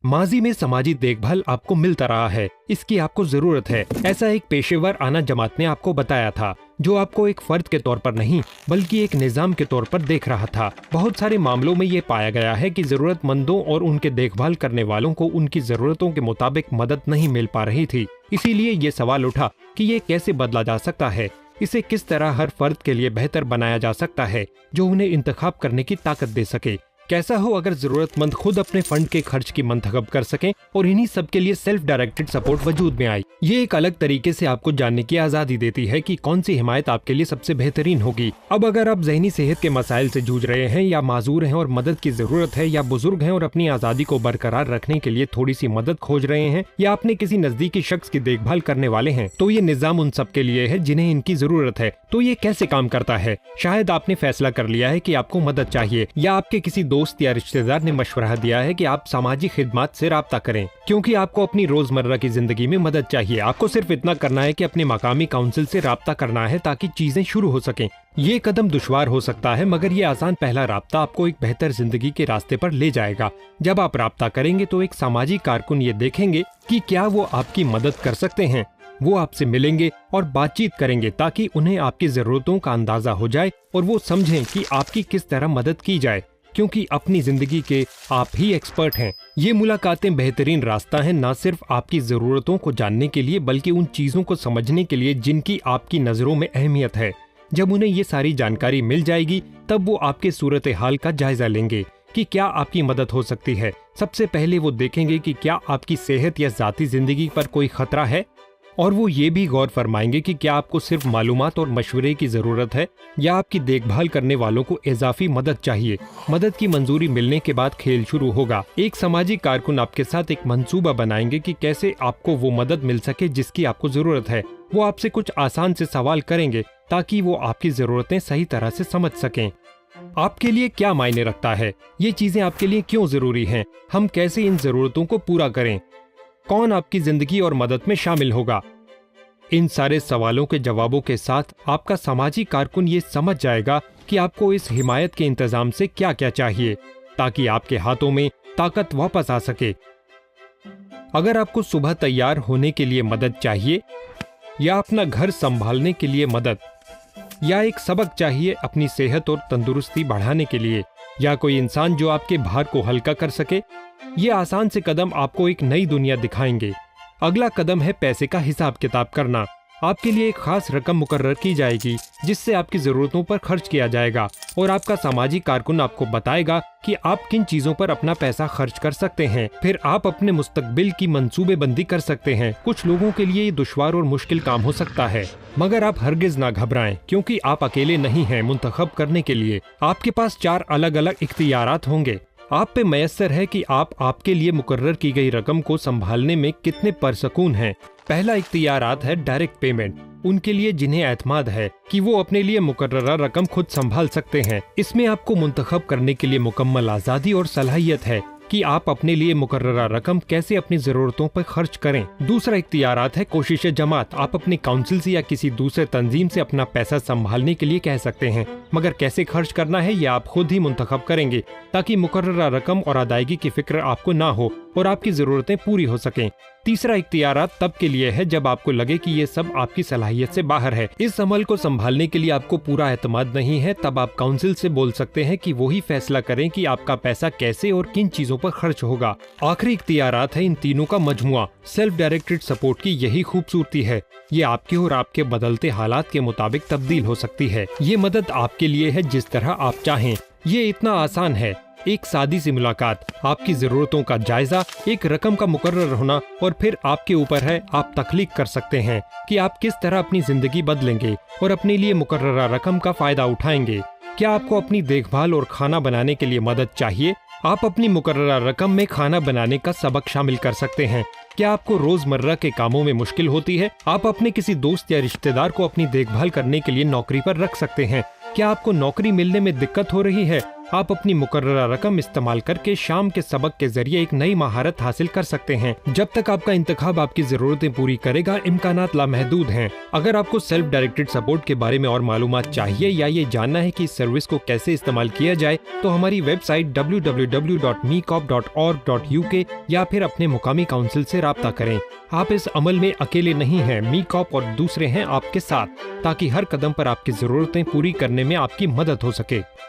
माजी में समाजी देखभाल आपको मिलता रहा है, इसकी आपको जरूरत है। ऐसा एक पेशेवर आना जमात ने आपको बताया था, जो आपको एक फर्द के तौर पर नहीं बल्कि एक निजाम के तौर पर देख रहा था। बहुत सारे मामलों में ये पाया गया है कि जरूरतमंदों और उनके देखभाल करने वालों को उनकी जरूरतों के मुताबिक मदद नहीं मिल पा रही थी। इसीलिए ये सवाल उठा कि ये कैसे बदला जा सकता है, इसे किस तरह हर फर्द के लिए बेहतर बनाया जा सकता है जो उन्हें इंतखाब करने की ताकत दे सके। कैसा हो अगर जरूरतमंद खुद अपने फंड के खर्च की मंतखब कर सकें और इन्हीं सब के लिए सेल्फ डायरेक्टेड सपोर्ट वजूद में आए। ये एक अलग तरीके से आपको जानने की आजादी देती है कि कौन सी हिमायत आपके लिए सबसे बेहतरीन होगी। अब अगर आप ज़हनी सेहत के मसाइल से जूझ रहे हैं या माजूर हैं और मदद की जरूरत है, या बुजुर्ग हैं और अपनी आज़ादी को बरकरार रखने के लिए थोड़ी सी मदद खोज रहे हैं, या अपने किसी नजदीकी शख्स की देखभाल करने वाले हैं, तो ये निजाम उन सब के लिए है जिन्हें इनकी जरूरत है। तो ये कैसे काम करता है? शायद आपने फैसला कर लिया है कि आपको मदद चाहिए, या आपके किसी दोस्त या रिश्तेदार ने मशवरा दिया है कि आप सामाजिक खिदमत से राब्ता करें क्योंकि आपको अपनी रोजमर्रा की जिंदगी में मदद चाहिए। आपको सिर्फ इतना करना है कि अपने मकामी काउंसिल से राब्ता करना है ताकि चीजें शुरू हो सकें। ये कदम दुश्वार हो सकता है, मगर ये आसान पहला राब्ता आपको एक बेहतर जिंदगी के रास्ते पर ले जाएगा। जब आप राब्ता करेंगे तो एक सामाजिक कारकुन ये देखेंगे कि क्या वो आपकी मदद कर सकते हैं। वो आपसे मिलेंगे और बातचीत करेंगे ताकि उन्हें आपकी जरूरतों का अंदाजा हो जाए और वो समझें कि आपकी किस तरह मदद की जाए, क्योंकि अपनी जिंदगी के आप ही एक्सपर्ट हैं। ये मुलाकातें बेहतरीन रास्ता है, न सिर्फ आपकी जरूरतों को जानने के लिए बल्कि उन चीजों को समझने के लिए जिनकी आपकी नजरों में अहमियत है। जब उन्हें ये सारी जानकारी मिल जाएगी तब वो आपके सूरत हाल का जायजा लेंगे कि क्या आपकी मदद हो सकती है। सबसे पहले वो देखेंगे कि क्या आपकी सेहत या जाती जिंदगी पर कोई खतरा है, और वो ये भी गौर फरमाएंगे कि क्या आपको सिर्फ मालूमात और मशवरे की जरूरत है या आपकी देखभाल करने वालों को इजाफी मदद चाहिए। मदद की मंजूरी मिलने के बाद खेल शुरू होगा। एक सामाजिक कारकुन आपके साथ एक मंसूबा बनाएंगे कि कैसे आपको वो मदद मिल सके जिसकी आपको जरूरत है। वो आपसे कुछ आसान से सवाल करेंगे ताकि वो आपकी जरूरतें सही तरह से समझ सकें। आपके लिए क्या मायने रखता है, ये चीजें आपके लिए क्यों जरूरी हैं, हम कैसे इन जरूरतों को पूरा करें, कौन आपकी जिंदगी और मदद में शामिल होगा। इन सारे सवालों के जवाबों के साथ आपका सामाजिक कारकुन ये समझ जाएगा कि आपको इस हिमायत के इंतजाम से क्या क्या चाहिए ताकि आपके हाथों में ताकत वापस आ सके। अगर आपको सुबह तैयार होने के लिए मदद चाहिए, या अपना घर संभालने के लिए मदद, या एक सबक चाहिए अपनी सेहत और तंदुरुस्ती बढ़ाने के लिए, या कोई इंसान जो आपके भार को हल्का कर सके, ये आसान से कदम आपको एक नई दुनिया दिखाएंगे। अगला कदम है पैसे का हिसाब किताब करना। आपके लिए एक खास रकम मुकर्रर की जाएगी जिससे आपकी जरूरतों पर खर्च किया जाएगा, और आपका सामाजिक कारकुन आपको बताएगा कि आप किन चीजों पर अपना पैसा खर्च कर सकते हैं। फिर आप अपने मुस्तकबिल की मंसूबेबंदी कर सकते हैं। कुछ लोगों के लिए ये दुश्वार और मुश्किल काम हो सकता है, मगर आप हरगिज ना घबराएं क्योंकि आप अकेले नहीं हैं मुंतखब करने के लिए। आपके पास 4 अलग अलग इख्तियारात होंगे। आप पे मयस्सर है कि आप आपके लिए मुकर्रर की गई रकम को संभालने में कितने परसकून हैं। पहला इख्तियारात है डायरेक्ट पेमेंट, उनके लिए जिन्हें एतमाद है कि वो अपने लिए मुकर्ररा रकम खुद संभाल सकते हैं। इसमें आपको मुंतखब करने के लिए मुकम्मल आज़ादी और सलाहियत है कि आप अपने लिए मुकर्ररा रकम कैसे अपनी जरूरतों पर खर्च करें। दूसरा इख्तियारात है कोशिश जमात। आप अपने काउंसिल से या किसी दूसरे तंजीम से अपना पैसा संभालने के लिए कह सकते हैं, मगर कैसे खर्च करना है ये आप खुद ही मुंतखब करेंगे ताकि मुकर्ररा रकम और अदायगी की फिक्र आपको ना हो और आपकी जरूरतें पूरी हो सकें। तीसरा इख्तियारात तब के लिए है जब आपको लगे कि ये सब आपकी सलाहियत से बाहर है। इस अमल को संभालने के लिए आपको पूरा एतमाद नहीं है, तब आप काउंसिल से बोल सकते हैं कि वो ही फैसला करें कि आपका पैसा कैसे और किन चीजों पर खर्च होगा। आखिरी इख्तियारात है इन तीनों का मजमुआ। सेल्फ डायरेक्टेड सपोर्ट की यही खूबसूरती है, ये आपके और आपके बदलते हालात के मुताबिक तब्दील हो सकती है। ये मदद आपके लिए है जिस तरह आप चाहें। ये इतना आसान है, एक सादी सी मुलाकात, आपकी जरूरतों का जायजा, एक रकम का मुकर्रर होना, और फिर आपके ऊपर है आप तख्लीक कर सकते हैं कि आप किस तरह अपनी जिंदगी बदलेंगे और अपने लिए मुकर्ररा रकम का फायदा उठाएंगे। क्या आपको अपनी देखभाल और खाना बनाने के लिए मदद चाहिए? आप अपनी मुकर्ररा रकम में खाना बनाने का सबक शामिल कर सकते हैं। क्या आपको रोजमर्रा के कामों में मुश्किल होती है? आप अपने किसी दोस्त या रिश्तेदार को अपनी देखभाल करने के लिए नौकरी पर रख सकते हैं। क्या आपको नौकरी मिलने में दिक्कत हो रही है? आप अपनी मुकर्ररा रकम इस्तेमाल करके शाम के सबक के जरिए एक नई महारत हासिल कर सकते हैं। जब तक आपका इंतखाब आपकी जरूरतें पूरी करेगा, इम्कानात लामहदूद हैं। अगर आपको सेल्फ डायरेक्टेड सपोर्ट के बारे में और मालूमात चाहिए या ये जानना है कि इस सर्विस को कैसे इस्तेमाल किया जाए, तो हमारी वेबसाइट www.meecop.org.uk या फिर अपने मुकामी काउंसिल से राब्ता करें। आप इस अमल में अकेले नहीं हैं, मीकॉप और दूसरे हैं आपके साथ, ताकि हर कदम पर आपकी जरूरतें पूरी करने में आपकी मदद हो सके।